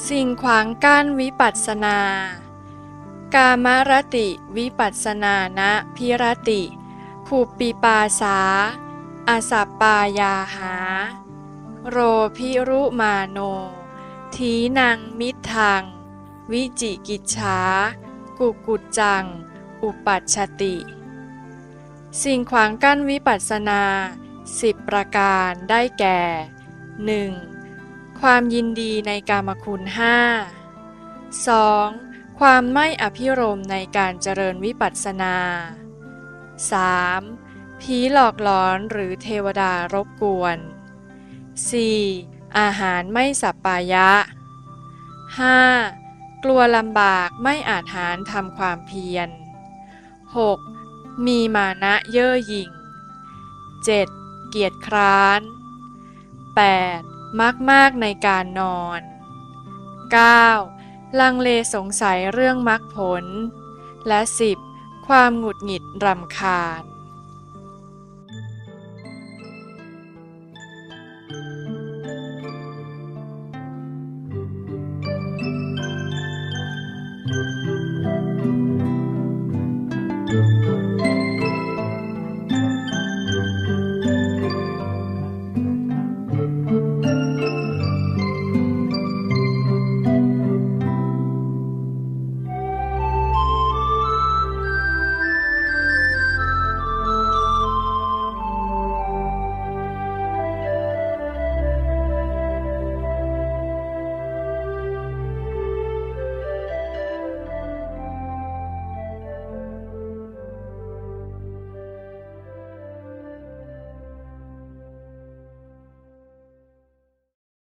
สิ่งขวางกั้นวิปัสสนา กามรติวิปัสสนานะพิรติภูปิปาสาอาสัปปายาหาโรพิรุมาโนทีนังมิทังวิจิกิจฉากุกุจจังอุปัชชติ สิ่งขวางกั้นวิปัสสนา10ประการได้แก่ 1. ความยินดีในกามคุณ5 2. ความไม่อภิรมย์ในการเจริญวิปัสสนา 3. ผีหลอกหลอนหรือเทวดารบกวน 4. อาหารไม่สัปปายะ 5. กลัวลำบากไม่อาจหาญทำความเพียร 6. มีมานะเย่อหยิ่ง 7. เกียจคร้าน 8. มักมากในการนอน 9. ลังเลสงสัยเรื่องมรรคผล และ 10. ความหงุดหงิดรำคาญ